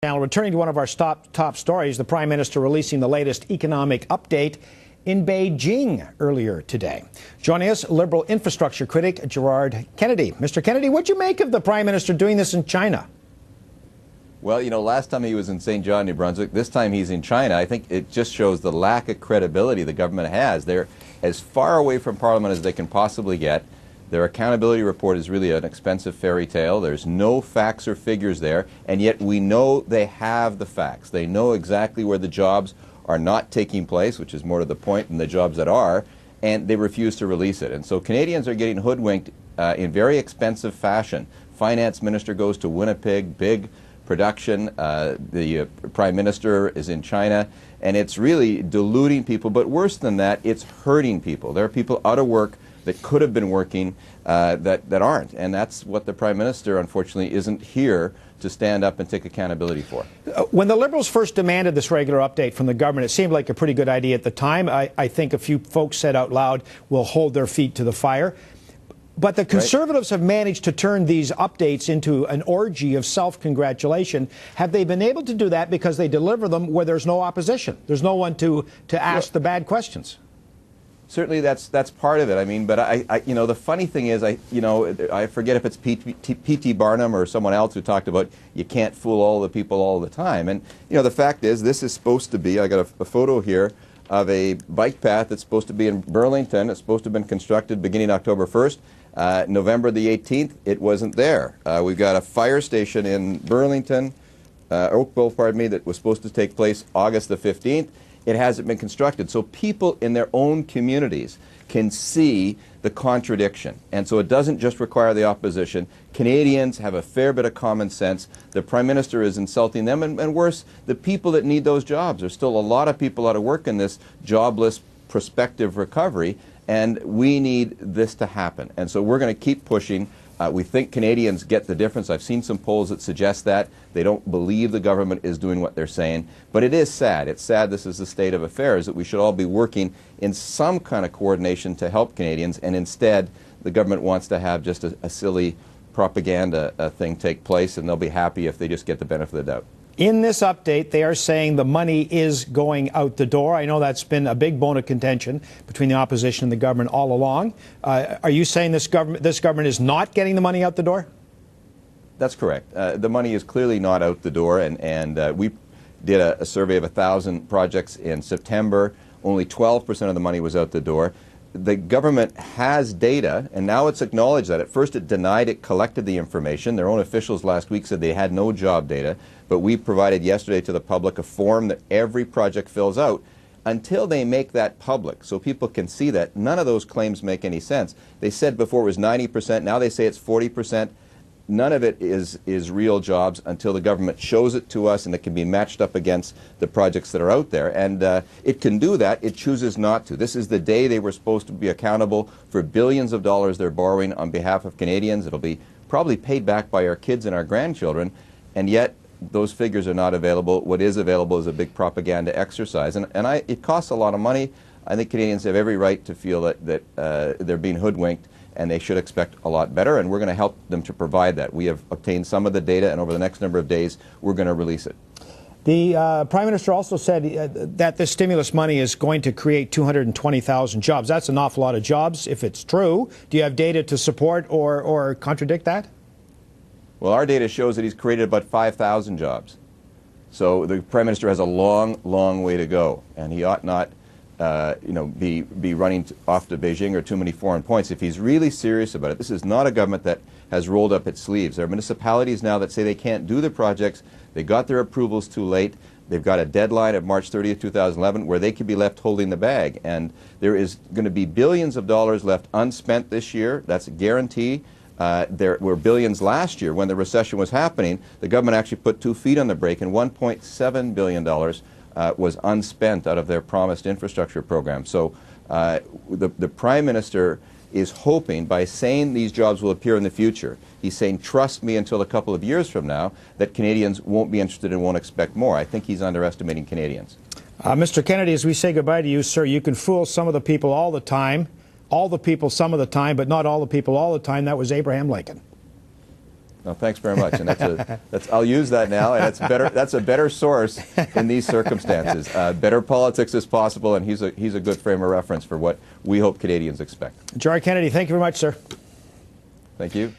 Now, returning to one of our top stories, the Prime Minister releasing the latest economic update in Beijing earlier today. Joining us, Liberal infrastructure critic Gerard Kennedy. Mr. Kennedy, what'd you make of the Prime Minister doing this in China? Well, you know, last time he was in St. John, New Brunswick. This time he's in China. I think it just shows the lack of credibility the government has. They're as far away from Parliament as they can possibly get. Their accountability report is really an expensive fairy tale. There's no facts or figures there, and yet we know they have the facts. They know exactly where the jobs are not taking place, which is more to the point than the jobs that are, and they refuse to release it. And so Canadians are getting hoodwinked in very expensive fashion. Finance Minister goes to Winnipeg, big production. The Prime Minister is in China, and it's really deluding people. But worse than that, it's hurting people. There are people out of work that could have been working that aren't. And that's what the Prime Minister, unfortunately, isn't here to stand up and take accountability for. When the Liberals first demanded this regular update from the government, it seemed like a pretty good idea at the time. I think a few folks said out loud, we'll hold their feet to the fire. But the Conservatives have managed to turn these updates into an orgy of self-congratulation. Have they been able to do that because they deliver them where there's no opposition? There's no one to ask the bad questions. Certainly, that's part of it. I mean, but you know, the funny thing is, I forget if it's P.T. Barnum or someone else who talked about you can't fool all the people all the time. And you know, the fact is, this is supposed to be. I got a photo here of a bike path that's supposed to be in Burlington. It's supposed to have been constructed beginning October 1st. November the 18th, it wasn't there. We've got a fire station in Burlington, Oakville, pardon me, that was supposed to take place August the 15th. It hasn't been constructed. So people in their own communities can see the contradiction. And so it doesn't just require the opposition. Canadians have a fair bit of common sense. The Prime Minister is insulting them, and worse, the people that need those jobs. There's still a lot of people out of work in this jobless prospective recovery, and we need this to happen. And so we're going to keep pushing. We think Canadians get the difference. I've seen some polls that suggest that. They don't believe the government is doing what they're saying. But it is sad. It's sad this is the state of affairs, that we should all be working in some kind of coordination to help Canadians, and instead the government wants to have just a silly propaganda thing take place, and they'll be happy if they just get the benefit of the doubt. In this update, they are saying the money is going out the door. I know that's been a big bone of contention between the opposition and the government all along. Are you saying this government is not getting the money out the door? That's correct. The money is clearly not out the door, and we did a survey of 1,000 projects in September. Only 12% of the money was out the door. The government has data, and now it's acknowledged that. At first it denied it collected the information. Their own officials last week said they had no job data, but we provided yesterday to the public a form that every project fills out. Until they make that public so people can see that, none of those claims make any sense. They said before it was 90%, now they say it's 40%. None of it is real jobs until the government shows it to us and it can be matched up against the projects that are out there. And it can do that. It chooses not to. This is the day they were supposed to be accountable for billions of dollars they're borrowing on behalf of Canadians. It'll be probably paid back by our kids and our grandchildren, and yet those figures are not available. What is available is a big propaganda exercise. And it costs a lot of money. I think Canadians have every right to feel that they're being hoodwinked, and they should expect a lot better, and we're going to help them to provide that. We have obtained some of the data, and over the next number of days, we're going to release it. The Prime Minister also said that this stimulus money is going to create 220,000 jobs. That's an awful lot of jobs, if it's true. Do you have data to support or contradict that? Well, our data shows that he's created about 5,000 jobs. So the Prime Minister has a long, long way to go, and he ought not be running off to Beijing or too many foreign points. If he's really serious about it, this is not a government that has rolled up its sleeves. There are municipalities now that say they can't do the projects. They got their approvals too late. They've got a deadline of March 30th, 2011, where they could be left holding the bag. And there is going to be billions of dollars left unspent this year. That's a guarantee. There were billions last year when the recession was happening. The government actually put 2 feet on the brake, and $1.7 billion was unspent out of their promised infrastructure program. So the Prime Minister is hoping, by saying these jobs will appear in the future, he's saying, trust me until a couple of years from now, that Canadians won't be interested and won't expect more. I think he's underestimating Canadians. Mr. Kennedy, as we say goodbye to you, sir, you can fool some of the people all the time, all the people some of the time, but not all the people all the time. That was Abraham Lincoln. No, thanks very much, and I'll use that now, and that's a better source in these circumstances. Better politics is possible, and he's a good frame of reference for what we hope Canadians expect. Gerard Kennedy, thank you very much, sir. Thank you.